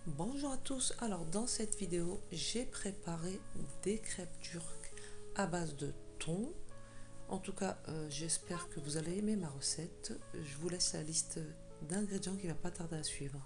Bonjour à tous, alors dans cette vidéo j'ai préparé des crêpes turques à base de thon. En tout cas j'espère que vous allez aimer ma recette. Je vous laisse la liste d'ingrédients qui va pas tarder à suivre.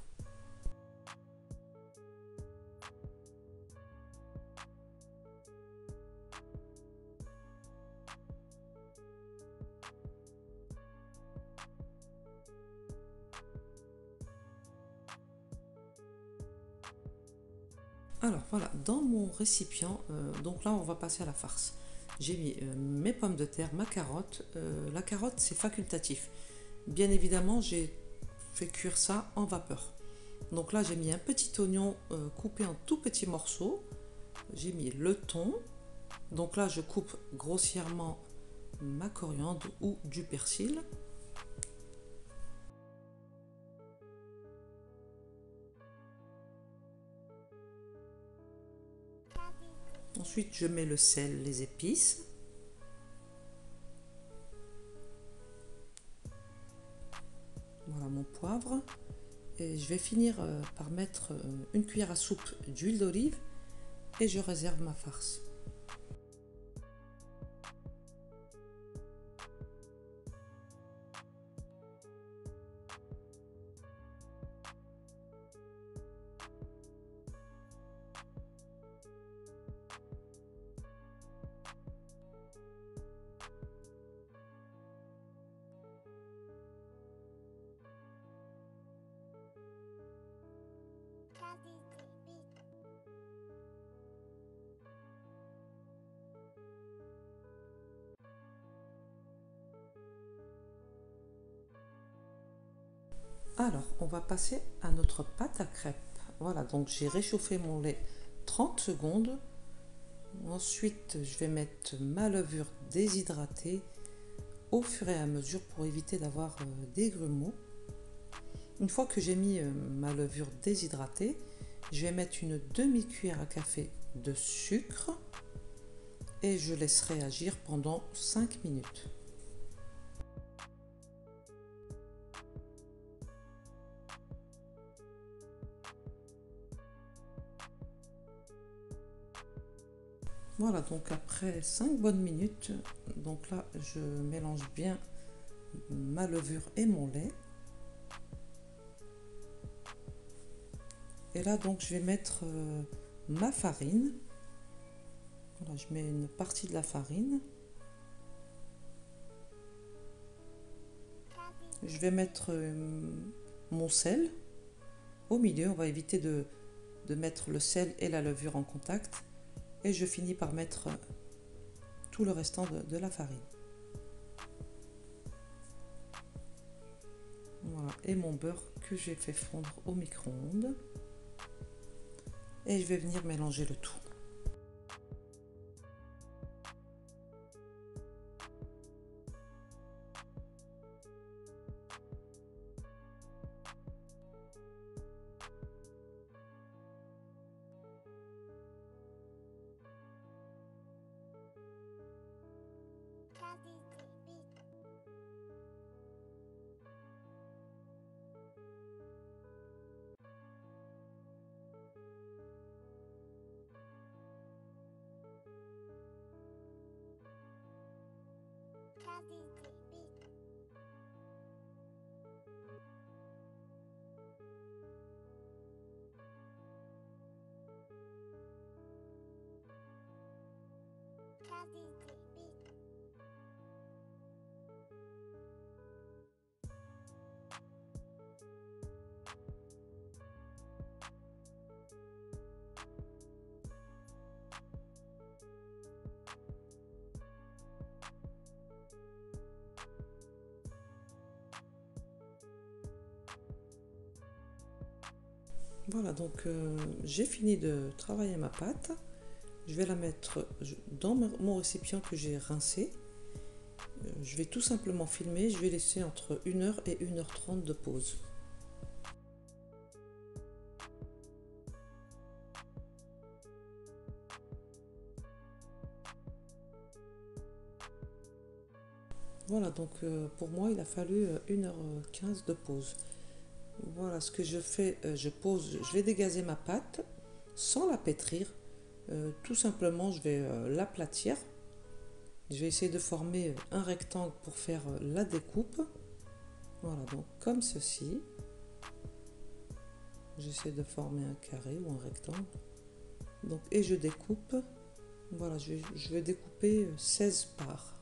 Alors voilà, dans mon récipient, donc là on va passer à la farce. J'ai mis mes pommes de terre, ma carotte. La carotte c'est facultatif. Bien évidemment j'ai fait cuire ça en vapeur. Donc là j'ai mis un petit oignon coupé en tout petits morceaux. J'ai mis le thon. Donc là je coupe grossièrement ma coriandre ou du persil. Ensuite je mets le sel, les épices. Voilà mon poivre. Et je vais finir par mettre une cuillère à soupe d'huile d'olive et je réserve ma farce. Alors, on va passer à notre pâte à crêpes. Voilà, donc j'ai réchauffé mon lait 30 secondes. Ensuite, je vais mettre ma levure déshydratée au fur et à mesure pour éviter d'avoir des grumeaux. Une fois que j'ai mis ma levure déshydratée, je vais mettre une demi-cuillère à café de sucre et je laisserai agir pendant 5 minutes. Voilà, donc après 5 bonnes minutes, donc là je mélange bien ma levure et mon lait. Et là donc je vais mettre ma farine. Voilà, je mets une partie de la farine. Je vais mettre mon sel au milieu. On va éviter de mettre le sel et la levure en contact. Et je finis par mettre tout le restant de la farine. Voilà, et mon beurre que j'ai fait fondre au micro-ondes. Et je vais venir mélanger le tout. Voilà, donc j'ai fini de travailler ma pâte. Je vais la mettre dans mon récipient que j'ai rincé. Je vais tout simplement filmer. Je vais laisser entre 1 heure et 1 h 30 de pause. Voilà, donc pour moi, il a fallu 1 h 15 de pause. Voilà ce que je fais, je pose, je vais dégazer ma pâte sans la pétrir. Tout simplement, je vais l'aplatir. Je vais essayer de former un rectangle pour faire la découpe. Voilà, donc comme ceci. J'essaie de former un carré ou un rectangle. Donc, et je découpe. Voilà, je vais découper 16 parts.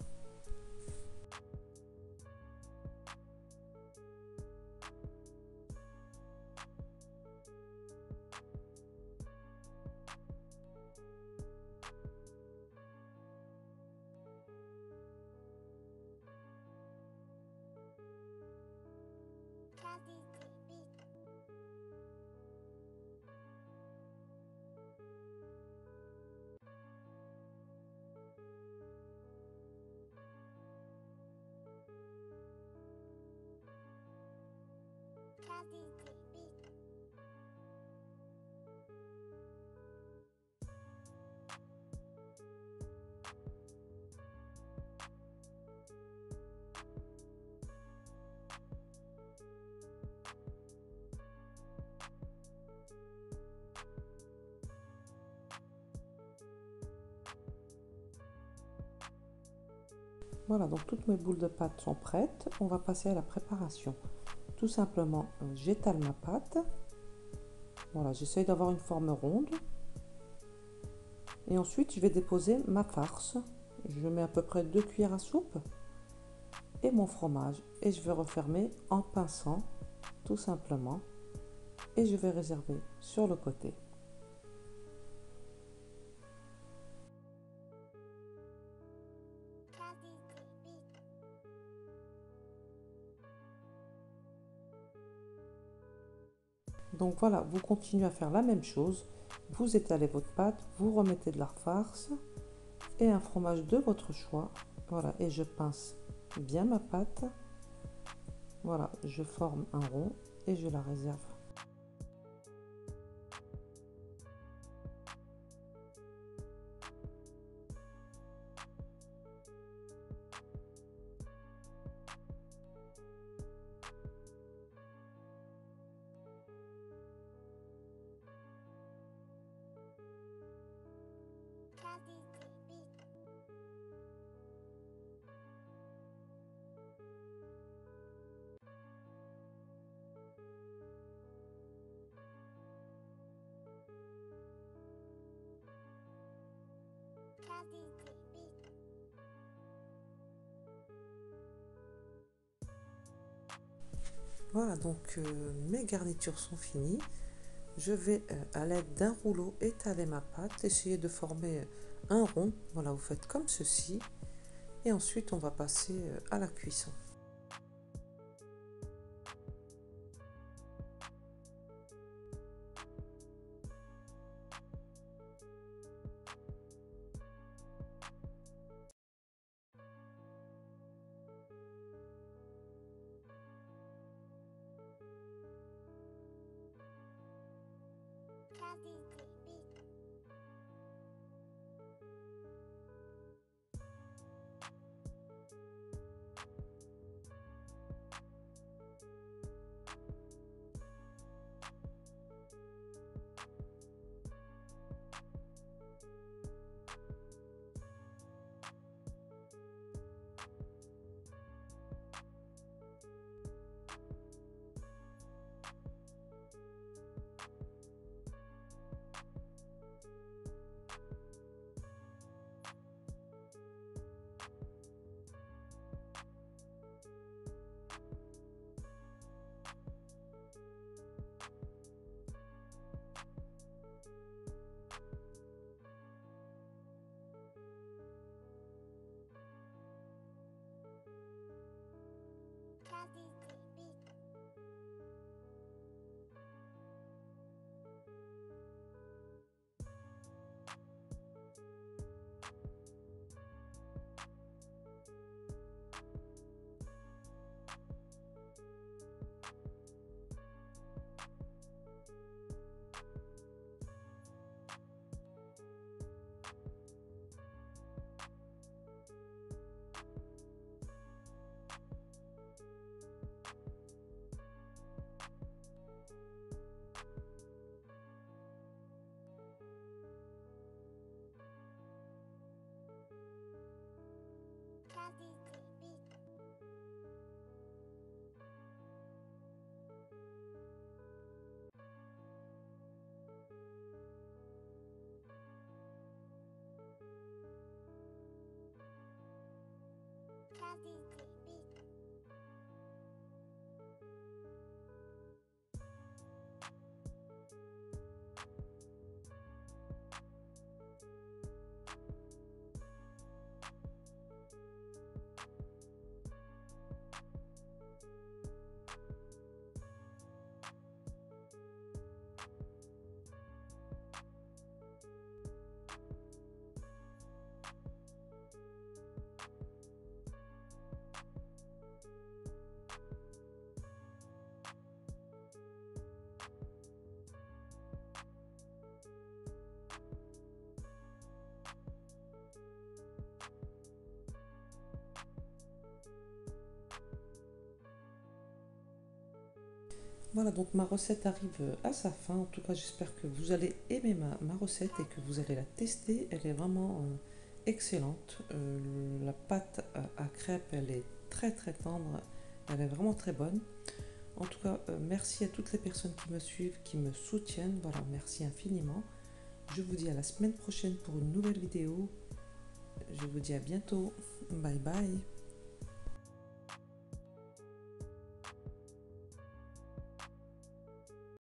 Voilà, donc toutes mes boules de pâte sont prêtes. On va passer à la préparation. Tout simplement, j'étale ma pâte. Voilà, j'essaye d'avoir une forme ronde. Et ensuite, je vais déposer ma farce. Je mets à peu près 2 cuillères à soupe et mon fromage. Et je vais refermer en pinçant, tout simplement. Et je vais réserver sur le côté. Donc voilà, vous continuez à faire la même chose. Vous étalez votre pâte, vous remettez de la farce et un fromage de votre choix. Voilà, et je pince bien ma pâte. Voilà, je forme un rond et je la réserve. Voilà, donc mes garnitures sont finies. Je vais, à l'aide d'un rouleau, étaler ma pâte, essayer de former un rond. Voilà, vous faites comme ceci. Et ensuite, on va passer à la cuisson. Voilà, donc ma recette arrive à sa fin. En tout cas, j'espère que vous allez aimer ma recette et que vous allez la tester. Elle est vraiment excellente. La pâte à crêpes, elle est très très tendre. Elle est vraiment très bonne. En tout cas, merci à toutes les personnes qui me suivent, qui me soutiennent. Voilà, merci infiniment. Je vous dis à la semaine prochaine pour une nouvelle vidéo. Je vous dis à bientôt. Bye bye.